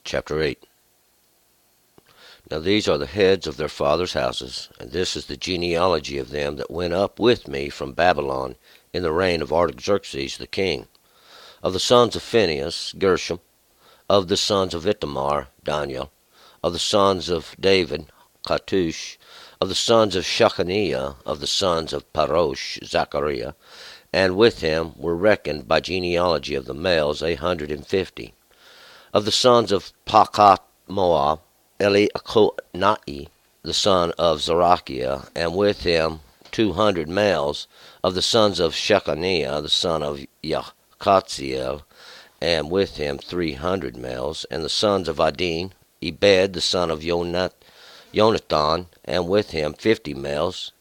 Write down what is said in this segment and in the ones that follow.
Chapter 8. Now these are the heads of their fathers' houses, and this is the genealogy of them that went up with me from Babylon in the reign of Artaxerxes the king. Of the sons of Phinehas, Gershom. Of the sons of Ithamar, Daniel. Of the sons of David, Hattush. Of the sons of Shechaniah. Of the sons of Parosh, Zechariah. And with him were reckoned by genealogy of the males 150. Of the sons of Pakat Moab, Eliakonai, the son of Zerachiah, and with him 200 males. Of the sons of Shechaniah, the son of Yahkatziel, and with him 300 males. And the sons of Adin, Ebed, the son of Jonathan, and with him 50 males.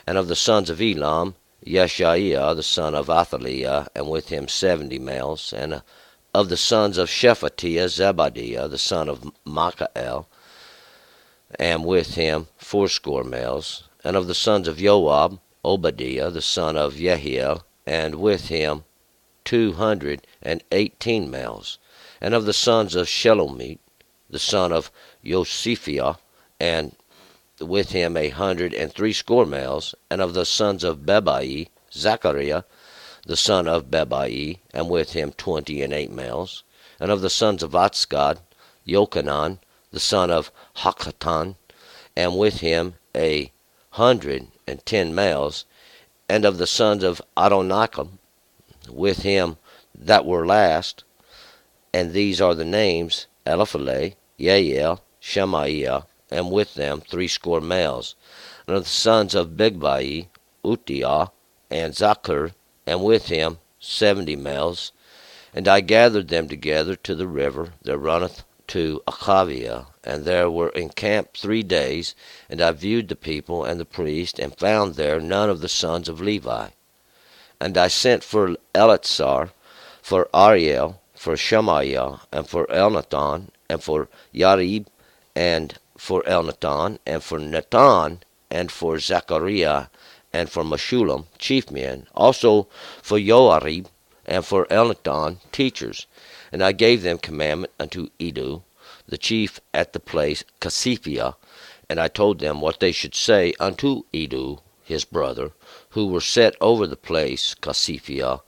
And of the sons of Elam, Yeshaiah, the son of Athaliah, and with him 70 males. And of the sons of Shephatiah, Zebadiah, the son of Michael, and with him 80 males. And of the sons of Joab, Obadiah, the son of Jehiel, and with him 218 males. And of the sons of Shelomit, the son of Josiphiah, and with him 160 males. And of the sons of Bebai, Zechariah, the son of Bebai, and with him 28 males. And of the sons of Atzgad, Yochanan, the son of Hakatan, and with him 110 males. And of the sons of Adonikam, with him that were last, and these are the names, Eliphalet, Yael, Shemaiah, and with them 80 males. And of the sons of Bigvai, Utiah, and Zachar, and with him 70 males. And I gathered them together to the river that runneth to Achavia, and there were encamped 3 days. And I viewed the people and the priest, and found there none of the sons of Levi. And I sent for Eleazar, for Ariel, for Shemaiah, and for Elnathan, and for Yarib, and for Elnathan, and for Nathan, and for Zechariah, and for Meshullam, chief men, also for Joarib, and for Elnathan, teachers. And I gave them commandment unto Edu, the chief at the place Casiphia, and I told them what they should say unto Edu, his brother, who were set over the place Casiphia,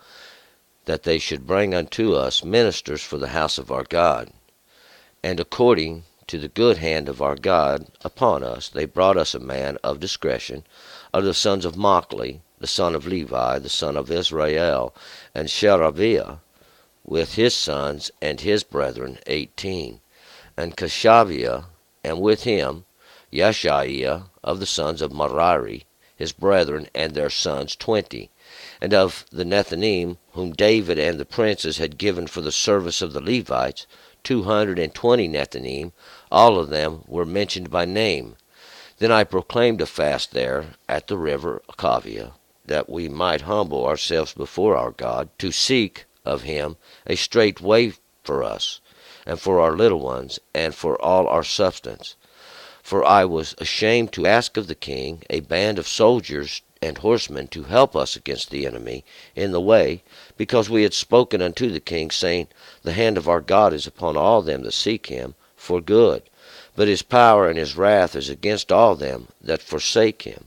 that they should bring unto us ministers for the house of our God. And according to the good hand of our God upon us, they brought us a man of discretion, of the sons of Machli, the son of Levi, the son of Israel, and Sherebiah, with his sons and his brethren 18, and Cashaviah, and with him Yeshaiah, of the sons of Merari, his brethren and their sons 20, and of the Nethinim, whom David and the princes had given for the service of the Levites, 220 Nethinim, all of them were mentioned by name. Then I proclaimed a fast there at the river Achavia, that we might humble ourselves before our God, to seek of him a straight way for us, and for our little ones, and for all our substance. For I was ashamed to ask of the king a band of soldiers and horsemen to help us against the enemy in the way, because we had spoken unto the king, saying, The hand of our God is upon all them that seek him for good, but his power and his wrath is against all them that forsake him.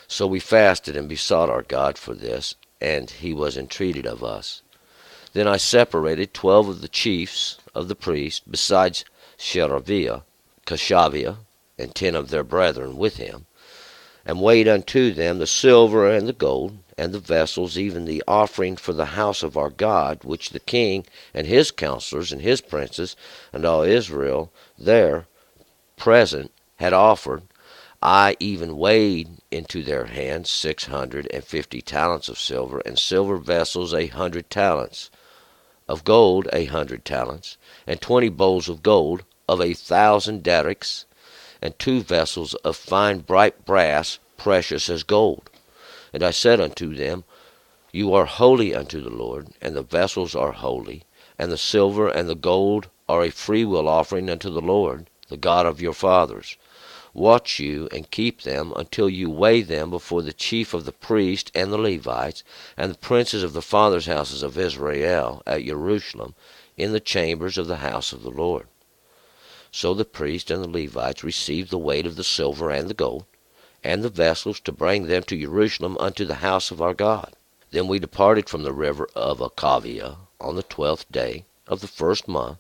So we fasted and besought our God for this, and he was entreated of us. Then I separated 12 of the chiefs of the priests, besides Sherebiah, Cashaviah, and 10 of their brethren with him, and weighed unto them the silver and the gold, and the vessels, even the offering for the house of our God, which the king and his counselors and his princes and all Israel there present had offered. I even weighed into their hands 650 talents of silver, and silver vessels 100 talents, of gold 100 talents, and 20 bowls of gold of 1,000 darics, and 2 vessels of fine bright brass, precious as gold. And I said unto them, You are holy unto the Lord, and the vessels are holy, and the silver and the gold are a freewill offering unto the Lord, the God of your fathers. Watch you and keep them until you weigh them before the chief of the priests and the Levites, and the princes of the fathers' houses of Israel at Jerusalem, in the chambers of the house of the Lord. So the priests and the Levites received the weight of the silver and the gold, and the vessels, to bring them to Jerusalem unto the house of our God. Then we departed from the river of Acavia on the 12th day of the first month,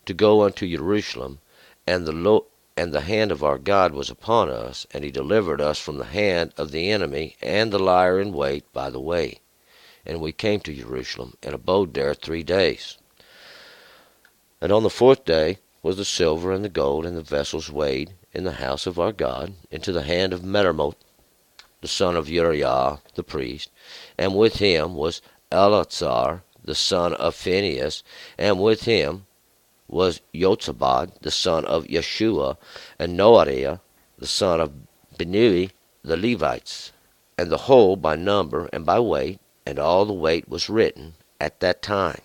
to go unto Jerusalem, and the hand of our God was upon us, and he delivered us from the hand of the enemy and the liar in wait by the way. And we came to Jerusalem, and abode there 3 days. And on the 4th day was the silver and the gold and the vessels weighed in the house of our God into the hand of Meremoth, the son of Uriah the priest, and with him was Eleazar the son of Phinehas, and with him was Jotzabad the son of Yeshua, and Noadiah the son of Binui, the Levites, and the whole by number and by weight, and all the weight was written at that time.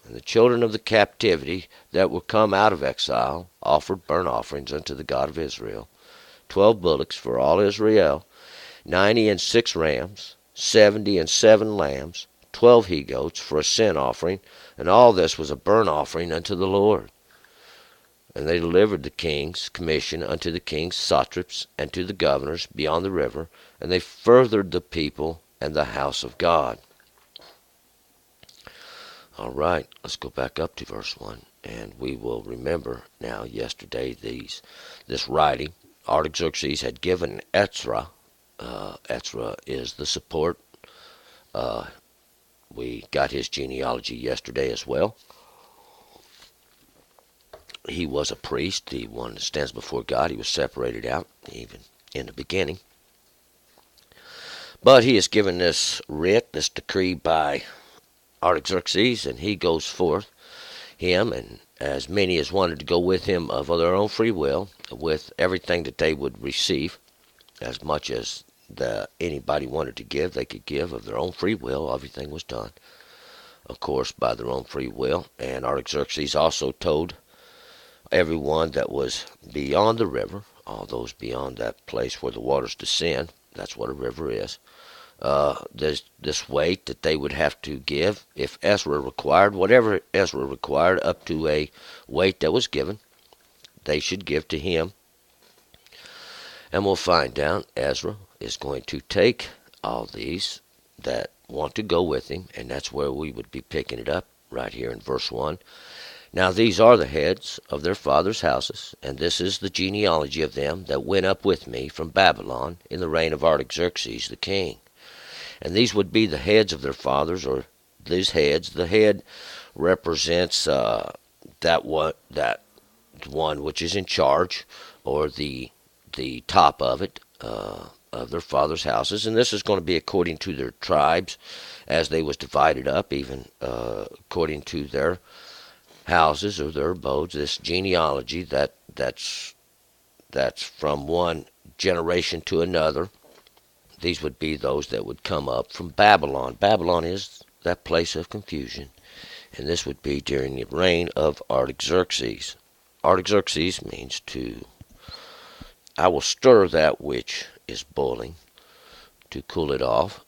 And the children of the captivity that were come out of exile offered burnt offerings unto the God of Israel, 12 bullocks for all Israel, 96 rams, 77 lambs, 12 he-goats for a sin offering, and all this was a burnt offering unto the Lord. And they delivered the king's commission unto the king's satraps and to the governors beyond the river, and they furthered the people and the house of God. All right, let's go back up to verse 1, and we will remember now yesterday this writing Artaxerxes had given Ezra. Ezra is the support. We got his genealogy yesterday as well. He was a priest, the one that stands before God. He was separated out even in the beginning. But he is given this writ, this decree by Artaxerxes, and he goes forth, him and as many as wanted to go with him of their own free will, with everything that they would receive, as much as anybody wanted to give, they could give of their own free will. Everything was done, of course, by their own free will. And Artaxerxes also told everyone that was beyond the river, all those beyond that place where the waters descend, that's what a river is, there's this weight that they would have to give. If Ezra required, whatever Ezra required, up to a weight that was given, they should give to him. And we'll find out Ezra is going to take all these that want to go with him, and that's where we would be picking it up right here in verse 1. Now these are the heads of their fathers' houses, and this is the genealogy of them that went up with me from Babylon in the reign of Artaxerxes the king. And these would be the heads of their fathers, or these heads. The head represents that one which is in charge, or the top of it, of their fathers' houses. And this is going to be according to their tribes, as they was divided up, even according to their houses or their abodes. This genealogy that's from one generation to another. These would be those that would come up from Babylon. Babylon is that place of confusion. And this would be during the reign of Artaxerxes. Artaxerxes means I will stir that which is boiling, to cool it off.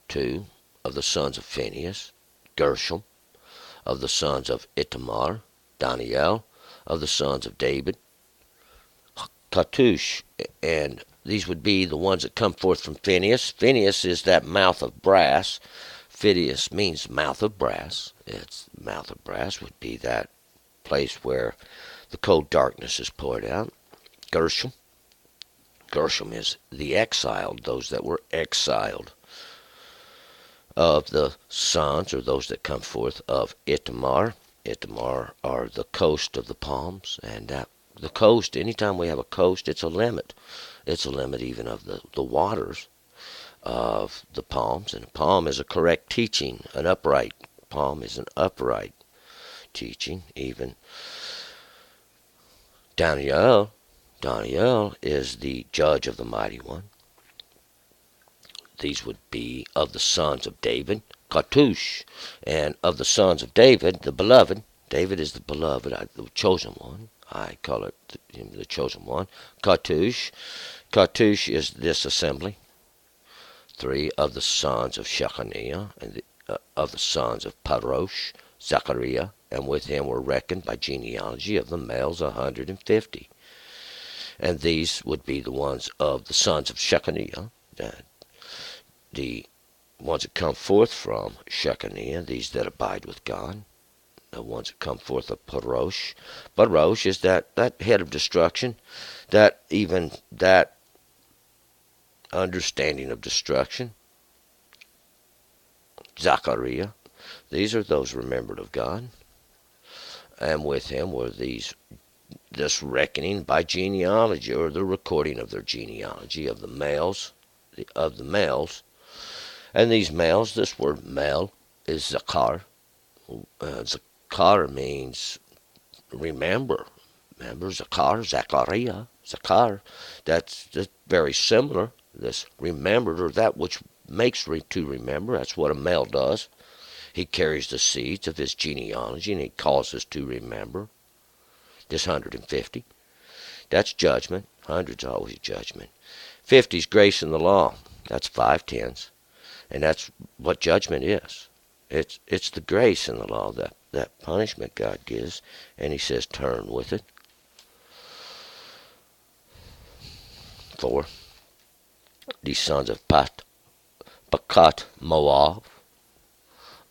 2, of the sons of Phinehas, Gershom. Of the sons of Itamar, Daniel. Of the sons of David, Hattush. And these would be the ones that come forth from Phinehas. Phinehas is that mouth of brass. Phinehas means mouth of brass. Its mouth of brass would be that place where the cold darkness is poured out. Gershom. Gershom is the exiled, those that were exiled. Of the sons, or those that come forth of Itamar. Itamar are the coast of the palms, and the coast, anytime we have a coast, it's a limit. It's a limit even of the waters of the palms. And a palm is a correct teaching, an upright. Palm is an upright teaching. Even Daniel is the judge of the mighty one. These would be of the sons of David, Hattush, and of the sons of David, the beloved. David is the beloved, the chosen one. I call it the chosen one. Cartouche. Cartouche is this assembly. 3 of the sons of Shechaniah, and of the sons of Parosh, Zechariah, and with him were reckoned by genealogy of the males 150. And these would be the ones of the sons of Shechaniah, the ones that come forth from Shechaniah, these that abide with God, the ones that come forth of Parosh. Parosh is that head of destruction, that understanding of destruction. Zechariah, these are those remembered of God. And with him were this reckoning by genealogy, or the recording of their genealogy of the males, And these males, this word male is zakar. Zakar means remember. Remember, Zachariah, Zakar. That's just very similar. This remembered, or that which makes to remember. That's what a male does. He carries the seeds of his genealogy, and he calls us to remember. This 150. That's judgment. 100's always judgment. 50's grace in the law. That's 5 tenths. And that's what judgment is. It's the grace in the law, that punishment God gives. And he says, turn with it. 4. The sons of Pakat Moab,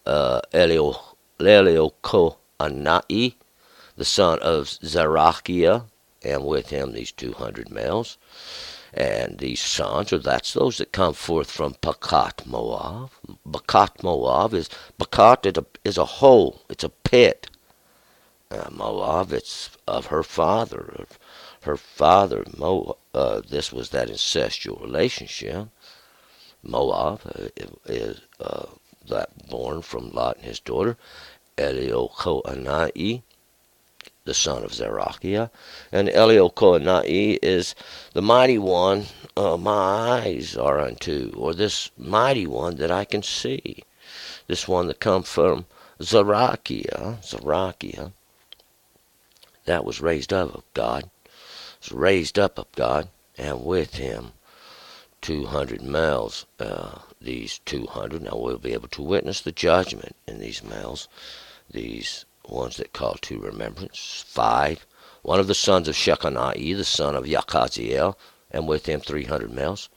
Eliochoanai, the son of Zerachiah, and with him these 200 males. And these sons, or that's those that come forth from Pakat Moab. Pakat Moab is a hole, it's a pit. Moab, it's of her father. This was that incestual relationship. Moab is that born from Lot and his daughter, Eliochoanai, the son of Zerachiah. And Eliochoanai is the mighty one my eyes are unto, or this mighty one that I can see. This one that comes from Zerachiah, that was raised up of God. And with him 200 males. These 200, now we'll be able to witness the judgment in these males, these ones that call to remembrance. 5. One of the sons of Shechaniah, the son of Yachaziel, and with him 300 males.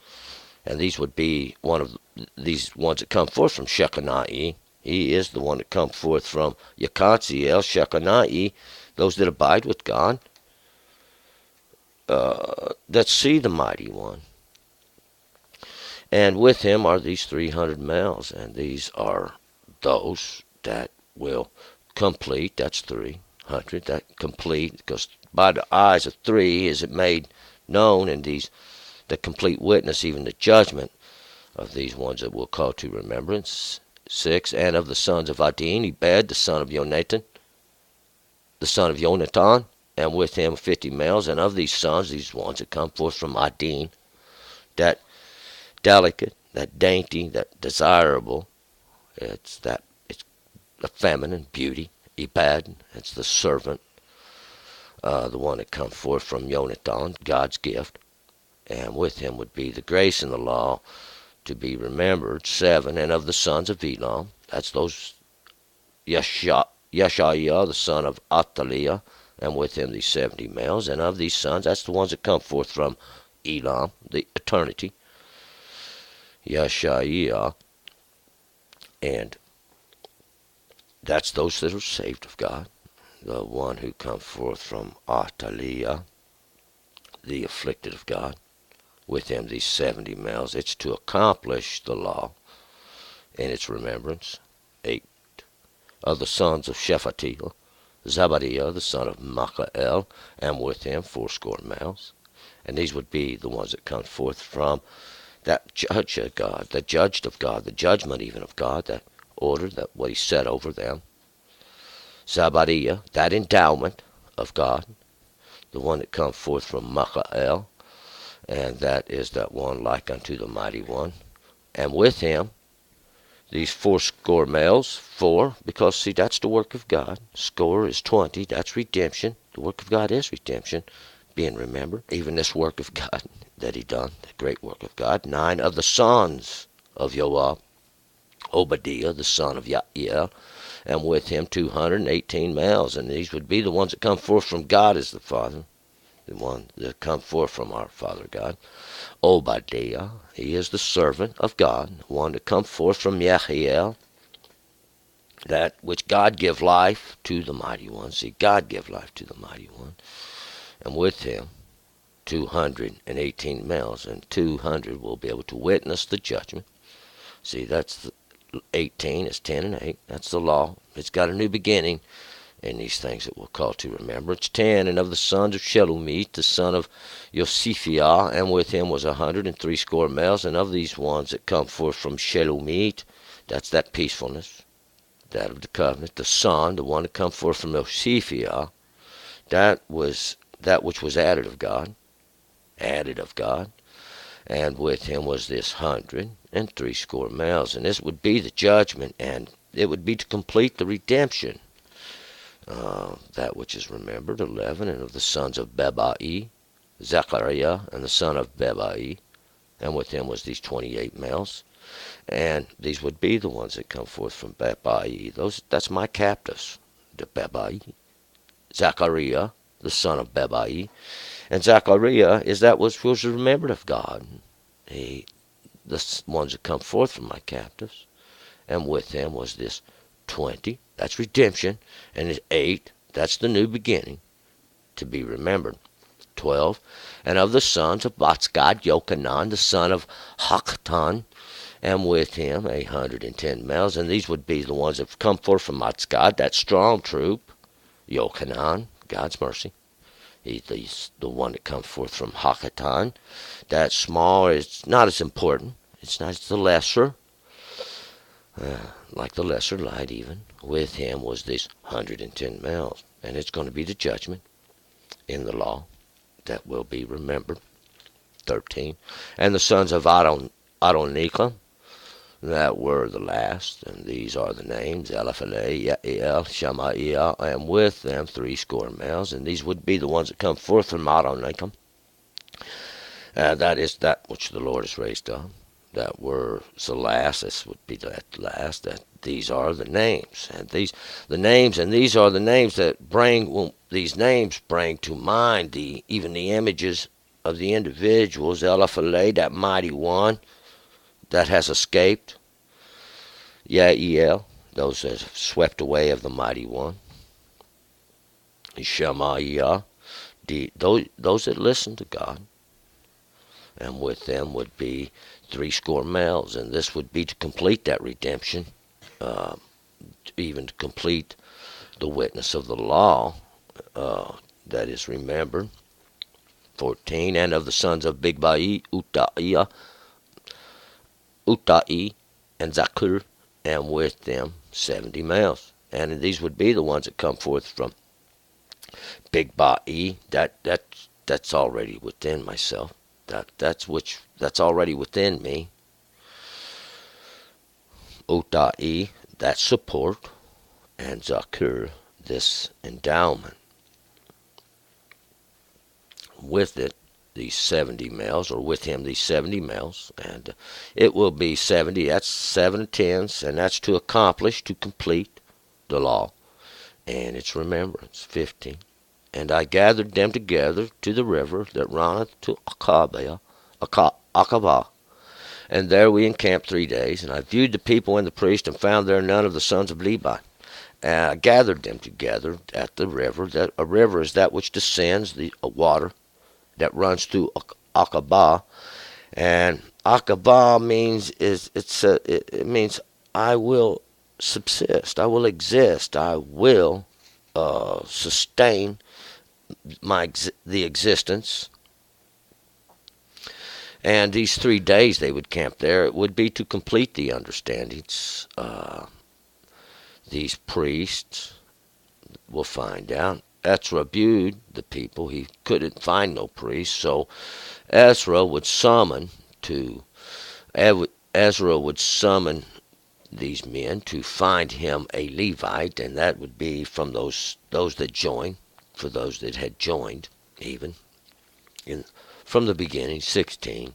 And these would be one of these ones that come forth from Shechaniah. He is the one that come forth from Yachaziel, Shechaniah, those that abide with God, that see the mighty one. And with him are these 300 males, and these are those that will complete. That's 300, that complete, because by the eyes of 3 is it made known, and these that complete witness, even the judgment of these ones that we'll call to remembrance. 6. And of the sons of Adin, Ebed, the son of Yonatan, and with him 50 males. And of these sons, these ones that come forth from Adin, that delicate, that dainty, that desirable, it's the feminine beauty. Ebed, it's the servant, the one that comes forth from Yonatan, God's gift. And with him would be the grace in the law to be remembered. 7. And of the sons of Elam, that's those Yeshaiah, the son of Athaliah, and with him these 70 males. And of these sons, that's the ones that come forth from Elam, the eternity, Yeshaiah, and that's those that are saved of God. The one who comes forth from Athaliah, the afflicted of God, with him these 70 males. It's to accomplish the law in its remembrance. 8. Of the sons of Shephatiel, Zebadiah, the son of Machael, and with him 80 males. And these would be the ones that come forth from that judge of God, the judged of God, the judgment even of God, that order, that what he said over them. Zebadiah, that endowment of God, the one that comes forth from Machael, and that is that one like unto the mighty one. And with him, these 80 males, 4, because see, that's the work of God. Score is 20, that's redemption. The work of God is redemption, being remembered. Even this work of God that he done, the great work of God. 9 of the sons of Joab, Obadiah, the son of Yael, and with him 218 males. And these would be the ones that come forth from God as the Father, the one that come forth from our Father God. Obadiah, he is the servant of God, the one that come forth from Yahiel, that which God give life to the mighty one. See, God give life to the mighty one. And with him 218 males, and 200 will be able to witness the judgment. See, that's the 18 is 10 and 8. That's the law. It's got a new beginning in these things that we'll call to remembrance. 10, and of the sons of Shelomit, the son of Josiphiah, and with him was 160 males, and of these ones that come forth from Shelomit, that's that peacefulness, that of the covenant, the son, the one that come forth from Josiphiah, that was that which was added of God, and with him was this 160 males, and this would be the judgment, and it would be to complete the redemption. That which is remembered. 11, and of the sons of Bebai, Zechariah, and the son of Bebai, and with him was these 28 males, and these would be the ones that come forth from Bebai. That's my captives, the Bebai. Zechariah, the son of Bebai, and Zechariah is that which was remembered of God. The ones that come forth from my captives, and with them was this 20, that's redemption, and this 8, that's the new beginning, to be remembered. 12, and of the sons of Batzgad, Yochanan, the son of Haktan, and with him 110 males, and these would be the ones that come forth from Batzgad, that strong troop, Yochanan, God's mercy. He's the one that comes forth from Hakatan. That small is not as important. It's the lesser, like the lesser light even. With him was this 110 males. And it's going to be the judgment in the law that will be remembered. 13. And the sons of Adonikam, that were the last, and these are the names, Eliphalet, Yael, Shemaiah, and with them 80 males, and these would be the ones that come forth from Adonikam. That is that which the Lord has raised up. That were the last, this would be that last, that these are the names, and these are the names that these names bring to mind even the images of the individuals. Eliphalet, that mighty one that has escaped. Yael, those that have swept away of the mighty one. Shemaiah, those that listen to God. And with them would be 80 males, and this would be to complete that redemption, even to complete the witness of the law that is remembered. 14, and of the sons of Bigbai, Uttai, and Zakur, and with them 70 males. And these would be the ones that come forth from Bigbai. That's already within myself. That's already within me. Uttai, that support, and Zakur, this endowment. With it, these 70 males, or with him these 70 males, and it will be 70, that's 7 tenths, and that's to accomplish, to complete the law, and its remembrance. 15, and I gathered them together to the river that runneth to Aqabah, and there we encamped 3 days, and I viewed the people and the priest, and found there none of the sons of Levi. And I gathered them together at the river. That a river is that which descends, the water that runs through Aqabah, and Aqabah means it means I will subsist, I will exist, I will sustain the existence. And these 3 days they would camp there. It would be to complete the understandings. These priests will find out. Ezra viewed the people. He couldn't find no priest, so Ezra would summon these men to find him a Levite, and that would be from those that join. for those that had joined, even from the beginning, 16.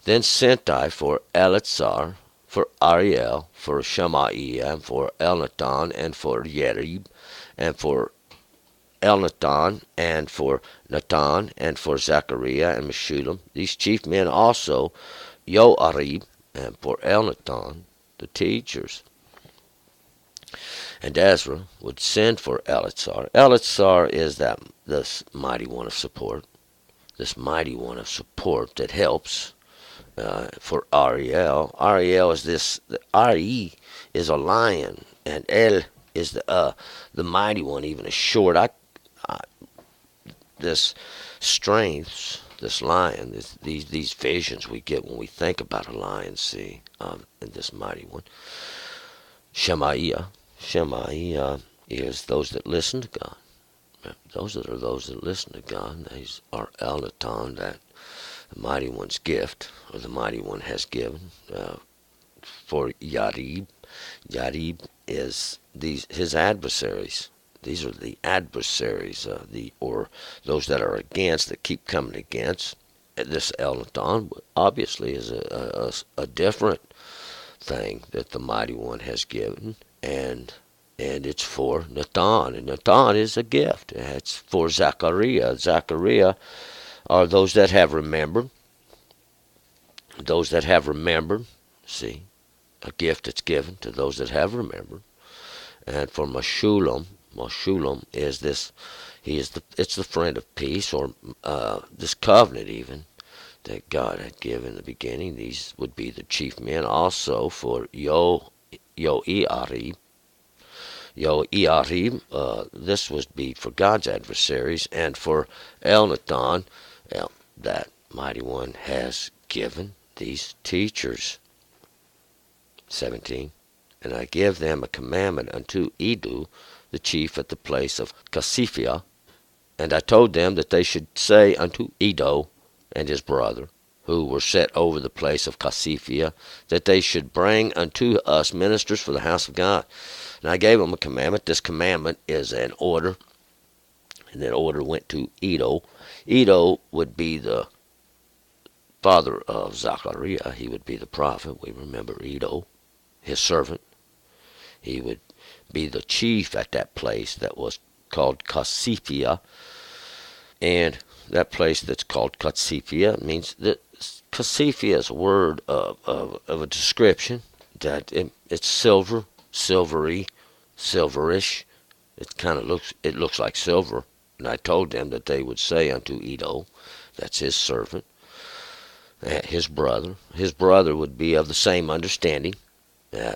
Then sent I for Eleazar, for Ariel, for Shemaiah, and for Elnathan, and for Yerib, and for Elnathan, and for Nathan, and for Zechariah, and Meshullam, these chief men also, Joarib, and for Elnathan, the teachers. And Ezra would send for Eleazar. Eleazar is this mighty one of support, this mighty one of support that helps. For Ariel, Ariel is this. Ari is a lion, and El is the mighty one, even a short. This strength, this lion, these visions we get when we think about a lion. See, and this mighty one. Shemaiah is those that listen to God. Those that listen to God. These are Elnathan, that the mighty one's gift, or the mighty one has given. For Yarib is his adversaries. These are the adversaries, or those that are against, that keep coming against. This Elnathan obviously is a different thing that the mighty one has given, and it's for Nathan, and Nathan is a gift. It's for Zechariah. Zechariah are those that have remembered. Those that have remembered, see, a gift that's given to those that have remembered. And for Meshullam is this. It's the friend of peace, or this covenant even that God had given in the beginning. These would be the chief men. Also for Yoiarib, this would be for God's adversaries, and for Elnathan, that mighty one has given these teachers. 17. And I give them a commandment unto Edu, the chief at the place of Casiphia, and I told them that they should say unto Edo and his brother, who were set over the place of Casiphia, that they should bring unto us ministers for the house of God. And I gave them a commandment. This commandment is an order, and that order went to Edo. Edo would be the father of Zechariah. He would be the prophet. We remember Edo, his servant. He would be the chief at that place that was called Casiphia. And that place that's called Casiphia means that Casiphia is a word of a description that it's silver, silvery, silverish. It looks like silver. And I told them that they would say unto Edo, that's his servant, his brother. His brother would be of the same understanding,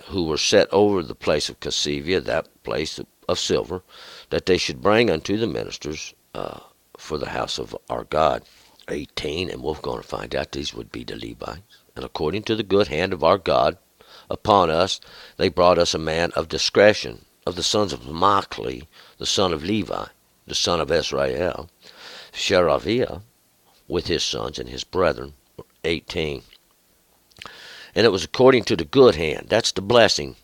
who were set over the place of Casiphia, that place of silver, that they should bring unto the ministers for the house of our God. 18, and we're going to find out these would be the Levites. And according to the good hand of our God upon us, they brought us a man of discretion, of the sons of Machli, the son of Levi, the son of Israel, Sheraviah, with his sons and his brethren. 18. And it was according to the good hand. That's the blessing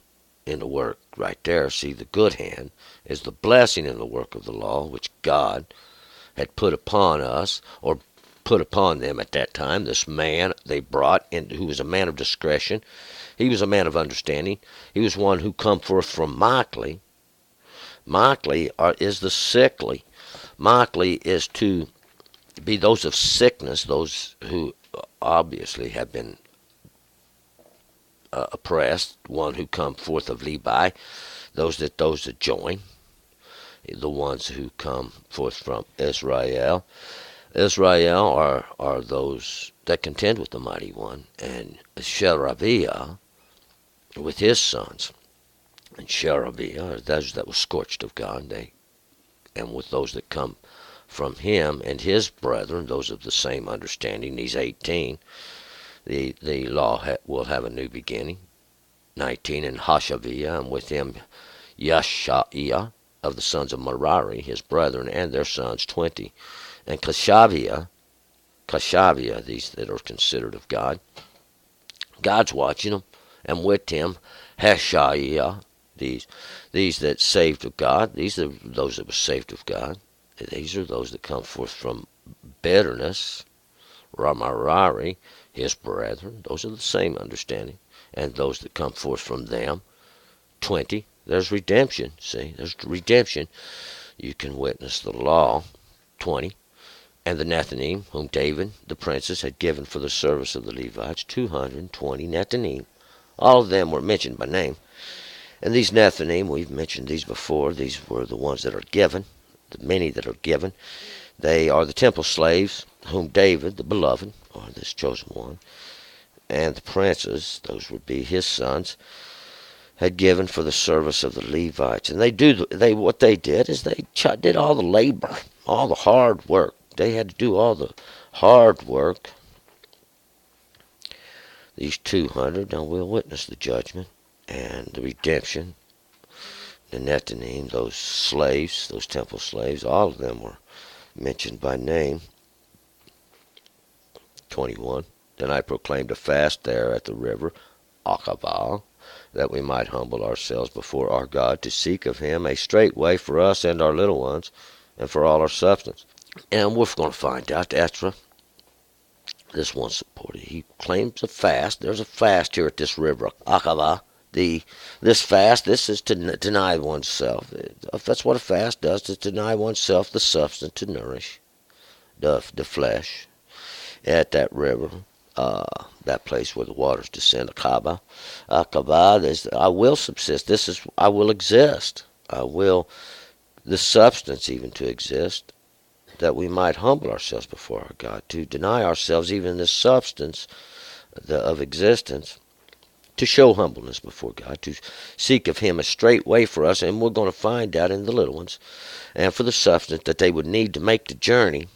in the work right there. See, the good hand is the blessing in the work of the law, which God had put upon us, or put upon them at that time. This man they brought in, who was a man of discretion. He was a man of understanding. He was one who come forth from Machli. Machli is the sickly. Machli is to be those of sickness, those who obviously have been oppressed. One who come forth of Levi, those that join, the ones who come forth from Israel. Israel are those that contend with the mighty one, and Sheraviah with his sons. And Sheraviah are those that were scorched of God, and with those that come from him and his brethren, those of the same understanding. These 18, the law will have a new beginning. 19, and Hashaviah, and with him Yeshaiah, of the sons of Merari, his brethren, and their sons. 20. And Kashaviah, these that are considered of God. God's watching them. And with him, Hashaiah, these that saved of God. These are those that were saved of God. These are those that come forth from bitterness, Ramarari, his brethren. Those are the same understanding. And those that come forth from them. 20. There's redemption. See, there's redemption. You can witness the law. 20. And the Nethinim, whom David, the princes, had given for the service of the Levites, 220 Nethinim. All of them were mentioned by name. And these Nethinim, we've mentioned these before, these were the ones that are given, the many that are given. They are the temple slaves, whom David, the beloved, or this chosen one, and the princes, those would be his sons, had given for the service of the Levites. And what they did is they did all the labor, all the hard work. They had to do all the hard work. These 200, now we'll witness the judgment and the redemption. The Nethinim, those slaves, those temple slaves, all of them were mentioned by name. 21. Then I proclaimed a fast there at the river Akabah, that we might humble ourselves before our God, to seek of him a straight way for us and our little ones, and for all our substance. And we're going to find out, Ezra, this one supported. He claims a fast. There's a fast here at this river Akabah. This fast, this is to deny oneself. That's what a fast does, to deny oneself the substance to nourish the flesh at that river, that place where the waters descend, Akabah. Akabah is, I will subsist. This is, I will exist. I will, the substance even to exist, that we might humble ourselves before our God, to deny ourselves even the substance of existence, to show humbleness before God, to seek of him a straight way for us, and we're going to find out in the little ones, and for the substance that they would need to make the journey,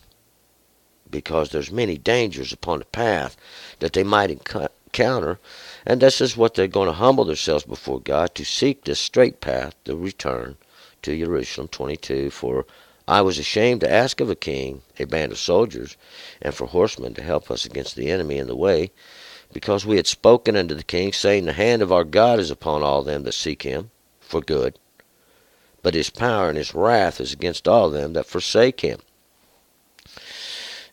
because there's many dangers upon the path that they might encounter, and this is what they're going to humble themselves before God, to seek this straight path, the return to Jerusalem. 22, for I was ashamed to ask of a king a band of soldiers, and for horsemen to help us against the enemy in the way, because we had spoken unto the king, saying, the hand of our God is upon all them that seek him for good, but his power and his wrath is against all them that forsake him.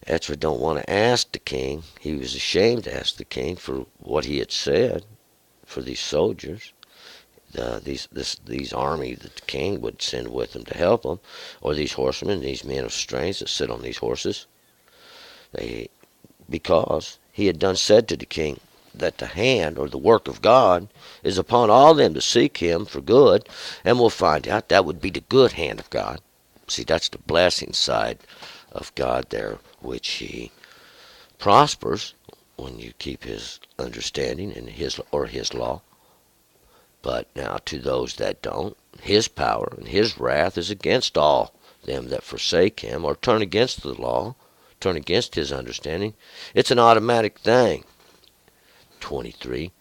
Ezra don't want to ask the king. He was ashamed to ask the king for what he had said for these soldiers, these army that the king would send with him to help him, or these horsemen, these men of strength that sit on these horses. Because he had done said to the king that the hand or the work of God is upon all them to seek him for good, and we'll find out that would be the good hand of God. See, that's the blessing side of God there, which he prospers when you keep his understanding and his law. But now to those that don't, his power and his wrath is against all them that forsake him or turn against the law, turn against his understanding. It's an automatic thing. 23.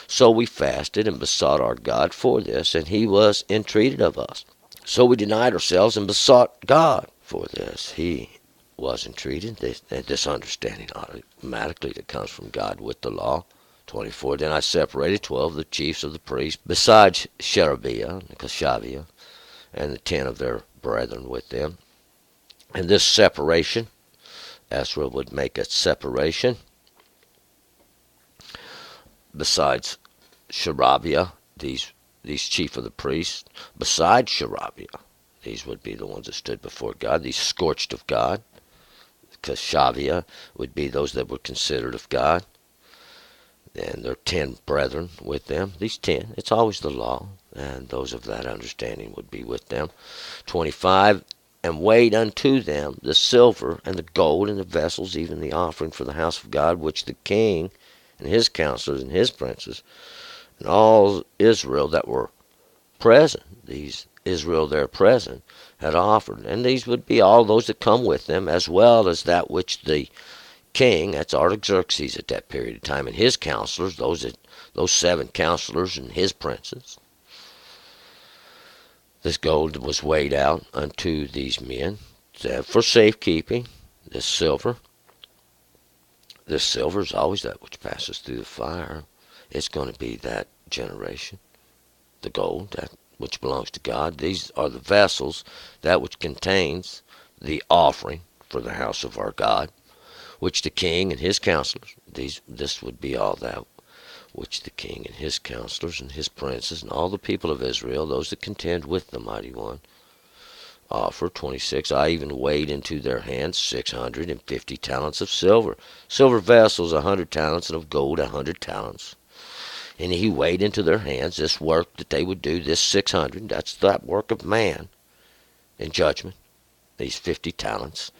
So we fasted and besought our God for this, and he was entreated of us. So we denied ourselves and besought God for this. He was entreated. This understanding automatically that comes from God with the law. 24. Then I separated 12 of the chiefs of the priests, besides Sherebiah and Kashabiah, and the 10 of their brethren with them. And this separation, Ezra would make a separation, besides Sherebiah, these chief of the priests, besides Sherebiah, these would be the ones that stood before God, these scorched of God. Kashabiah would be those that were considered of God. And their 10 brethren with them. These 10, it's always the law, and those of that understanding would be with them. 25, and weighed unto them the silver and the gold and the vessels, even the offering for the house of God, which the king and his counselors and his princes and all Israel that were present, these Israel there present, had offered. And these would be all those that come with them, as well as that which the king, that's Artaxerxes at that period of time, and his counselors, those 7 counselors and his princes. This gold was weighed out unto these men for safekeeping. This silver is always that which passes through the fire. It's going to be that generation. The gold, that which belongs to God. These are the vessels, that which contains the offering for the house of our God, which the king and his counselors, this would be all that, which the king and his counselors and his princes and all the people of Israel, those that contend with the mighty one, offer. 26, I even weighed into their hands 650 talents of silver, silver vessels 100 talents, and of gold 100 talents. And he weighed into their hands this work that they would do, this 600, that's that work of man in judgment, these 50 talents.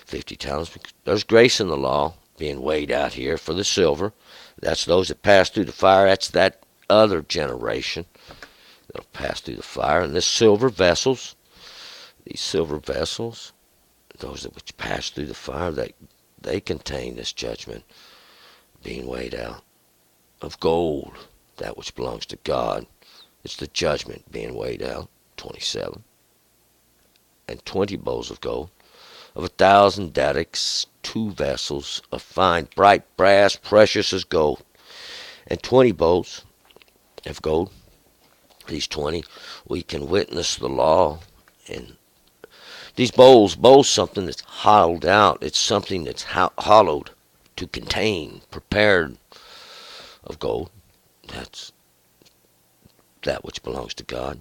50 talents. There's grace in the law being weighed out here for the silver. That's those that pass through the fire. That's that other generation that'll pass through the fire. And this silver vessels, these silver vessels, those that which pass through the fire, they contain this judgment being weighed out. Of gold, that which belongs to God, it's the judgment being weighed out. 27. And 20 bowls of gold, of 1,000 darics, 2 vessels of fine bright brass, precious as gold, and 20 bowls of gold. These 20, we can witness the law. And these bowls, something that's hollowed out. It's something that's hollowed to contain, prepared of gold. That's that which belongs to God.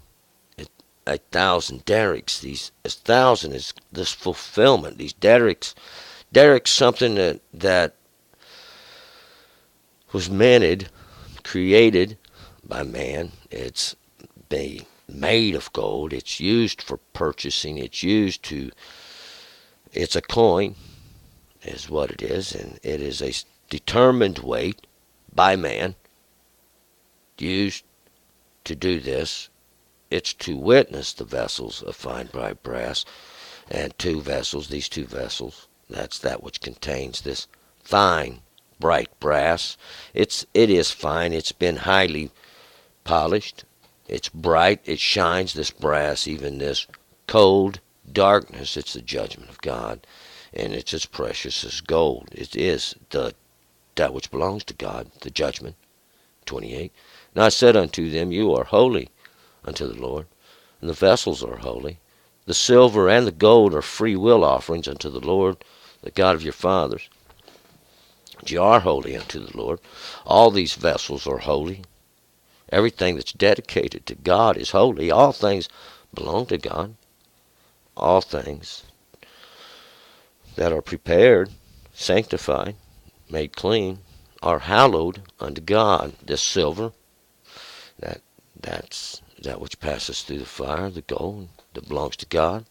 1,000 darics. These 1,000 is this fulfillment. These darics, something that was created by man. It's made of gold. It's used for purchasing. It's a coin, is what it is, and it is a determined weight by man used to do this. It's to witness the vessels of fine bright brass, and 2 vessels, these 2 vessels, that's that which contains this fine bright brass. It is fine. It's been highly polished. It's bright. It shines, this brass, even this cold darkness. It's the judgment of God, and it's as precious as gold. It is that which belongs to God, the judgment. 28. And I said unto them, you are holy unto the Lord, and the vessels are holy. The silver and the gold are free will offerings unto the Lord, the God of your fathers. And you are holy unto the Lord. All these vessels are holy. Everything that's dedicated to God is holy. All things belong to God. All things that are prepared, sanctified, made clean, are hallowed unto God. This silver, that's that which passes through the fire, the gold that belongs to God.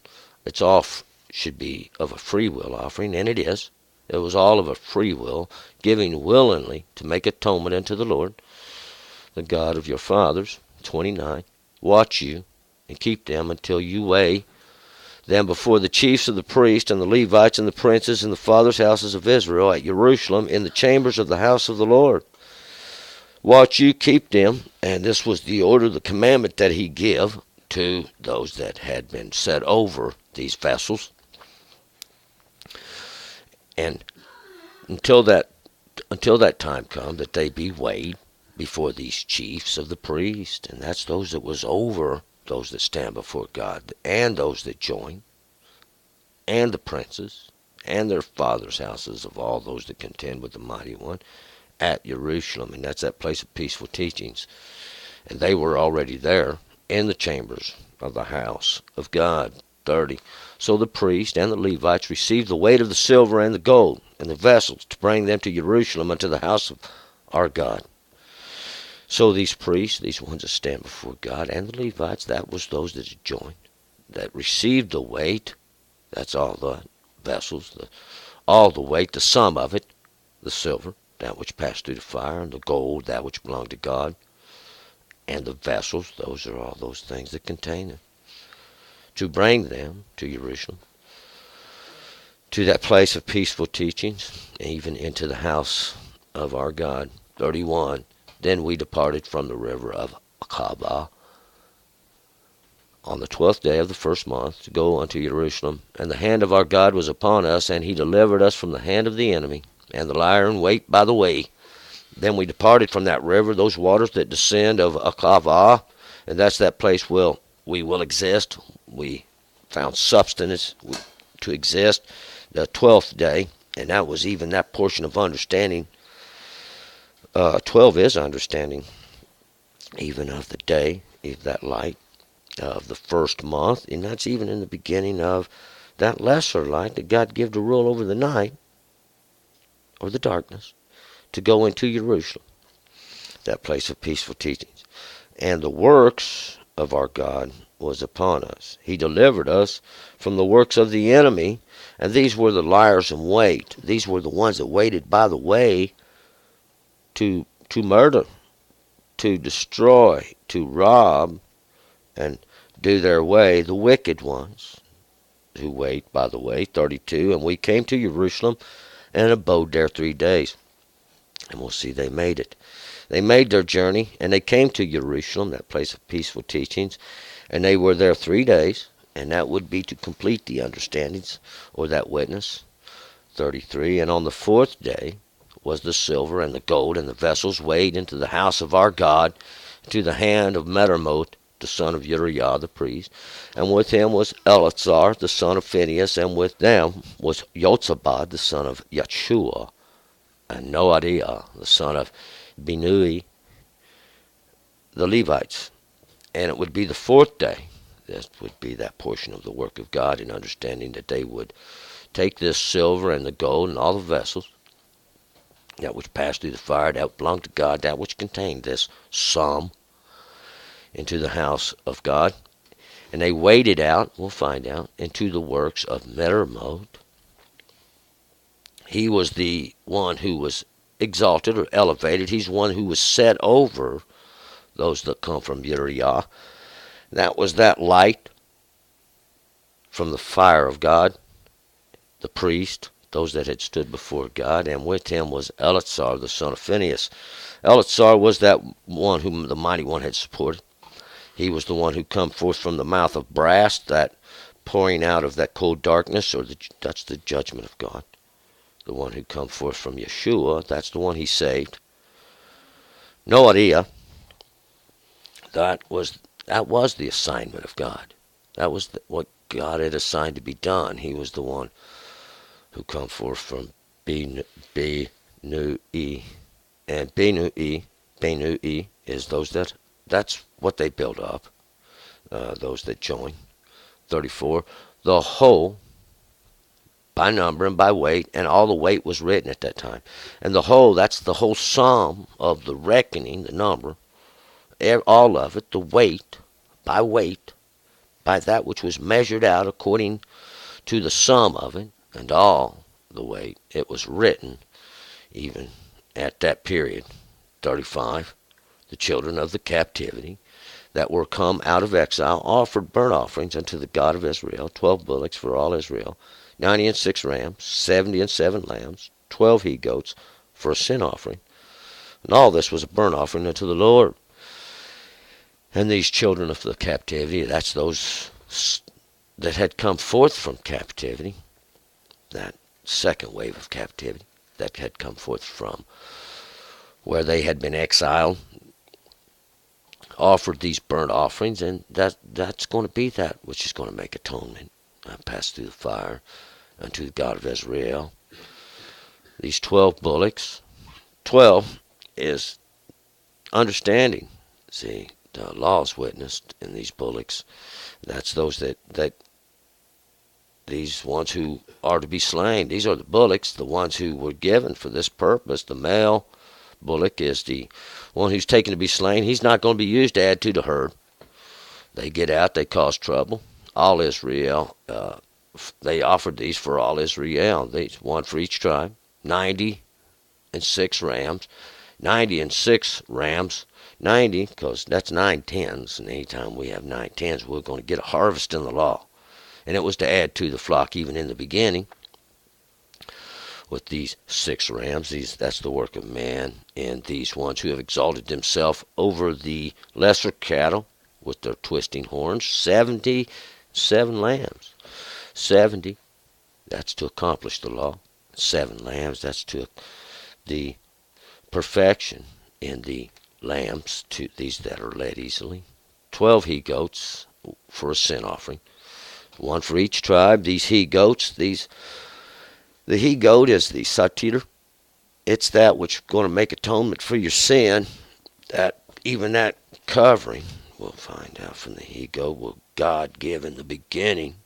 It's all should be of a free will offering, and it is. It was all of a free will, giving willingly to make atonement unto the Lord, the God of your fathers. 29. Watch you and keep them until you weigh them before the chiefs of the priests and the Levites and the princes and the fathers' houses of Israel at Jerusalem in the chambers of the house of the Lord. Watch you, keep them. And this was the order, the commandment that he gave to those that had been set over these vessels. And until that time come, that they be weighed before these chiefs of the priests, and that's those that was over those that stand before God, and those that join, and the princes, and their fathers' houses of all those that contend with the mighty one, at Jerusalem. And that's that place of peaceful teachings. And they were already there in the chambers of the house of God. 30. So the priests and the Levites received the weight of the silver and the gold and the vessels to bring them to Jerusalem unto the house of our God. So these priests, these ones that stand before God, and the Levites, that was those that joined, that received the weight. That's all the vessels, all the weight, the sum of it, the silver, that which passed through the fire, and the gold, that which belonged to God, and the vessels, those are all those things that contain them, to bring them to Jerusalem, to that place of peaceful teachings, even into the house of our God. 31. Then we departed from the river of Aqaba on the 12th day of the first month to go unto Jerusalem. And the hand of our God was upon us, and he delivered us from the hand of the enemy, and the iron weight by the way. Then we departed from that river, those waters that descend of Aqaba, and that's that place where we will exist. We found substance. to exist. The 12th day, and that was even that portion of understanding. 12 is understanding, even of the day, that light of the first month, and that's even in the beginning of that lesser light that God gave to rule over the night, or the darkness, to go into Jerusalem, that place of peaceful teachings. And the works of our God was upon us. He delivered us from the works of the enemy, and these were the liars in wait. These were the ones that waited by the way to murder, to destroy, to rob, and do their way, the wicked ones who wait by the way. 32, and we came to Jerusalem and abode there 3 days. And we'll see they made it. They made their journey, and they came to Jerusalem, that place of peaceful teachings, and they were there 3 days, and that would be to complete the understandings, or that witness. 33, and on the 4th day was the silver and the gold and the vessels weighed into the house of our God, to the hand of Meremoth, the son of Uriah the priest. And with him was Eleazar, the son of Phinehas, and with them was Yotzabad, the son of Yeshua, and Noadiah, the son of Binui, the Levites. And it would be the 4th day. This would be that portion of the work of God in understanding that they would take this silver and the gold and all the vessels, that which passed through the fire, that belonged to God, that which contained this sum, into the house of God. And they weighed it out, we'll find out, into the works of Meremoth. He was the one who was exalted or elevated. He's one who was set over those that come from Uriah. That was that light from the fire of God, the priest, those that had stood before God, and with him was Eleazar, the son of Phinehas. Eleazar was that one whom the mighty one had supported. He was the one who come forth from the mouth of brass, that pouring out of that cold darkness, or that's the judgment of God. The one who come forth from Yeshua, that's the one he saved. Noadiah, that was the assignment of God. That was what God had assigned to be done. He was the one who come forth from Benui, and Benui is that's what they build up, those that join. 34, the whole, by number and by weight, and all the weight was written at that time. And the whole, that's the whole sum of the reckoning, the number, all of it, the weight, by that which was measured out according to the sum of it, and all the weight, it was written even at that period. 35, the children of the captivity that were come out of exile offered burnt offerings unto the God of Israel, 12 bullocks for all Israel, 90 and 6 rams, 70 and 7 lambs, 12 he goats for a sin offering. And all this was a burnt offering unto the Lord. And these children of the captivity, that's those that had come forth from captivity, that second wave of captivity that had come forth from where they had been exiled, offered these burnt offerings, and that's going to be that which is going to make atonement, pass through the fire unto the God of Israel. These 12 bullocks, 12 is understanding. See, the law is witnessed in these bullocks. That's those that these ones who are to be slain. These are the bullocks, the ones who were given for this purpose. The male bullock is the one who's taken to be slain. He's not going to be used to add to the herd. They get out, they cause trouble. All Israel, they offered these for all Israel. These, one for each tribe. 90 and 6 rams. 90 and 6 rams. 90, because that's 9 tens. And anytime we have 9 tens, we're going to get a harvest in the law. And it was to add to the flock even in the beginning. With these 6 rams, that's the work of man. And these ones who have exalted themselves over the lesser cattle with their twisting horns, 77 lambs. 70, that's to accomplish the law. 7 lambs, that's to the perfection in the lambs, to these that are led easily. 12 he goats for a sin offering. one for each tribe. These he-goats, the he-goat is the satir. It's that which is going to make atonement for your sin. Even that covering, we'll find out from the he-goat, will God give in the beginning.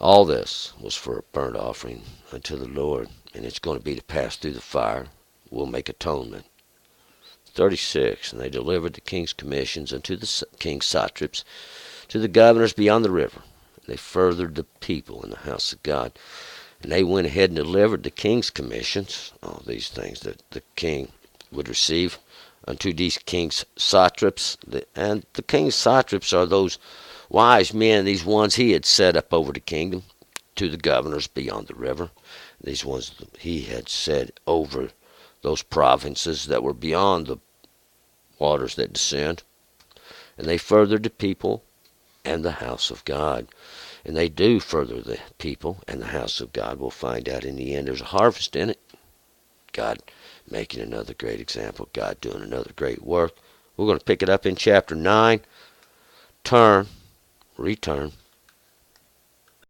All this was for a burnt offering unto the Lord, and it's going to be to pass through the fire. We'll make atonement. 36, and they delivered the king's commissions unto the king's satraps, to the governors beyond the river. They furthered the people in the house of God. And they went ahead and delivered the king's commissions, all these things that the king would receive, unto these king's satraps. And the king's satraps are those wise men, these ones he had set up over the kingdom, to the governors beyond the river. These ones he had set over those provinces that were beyond the waters that descend. And they furthered the people and the house of God. And they do further the people and the house of God. We'll find out in the end there's a harvest in it. God making another great example. God doing another great work. We're going to pick it up in chapter 9. Return.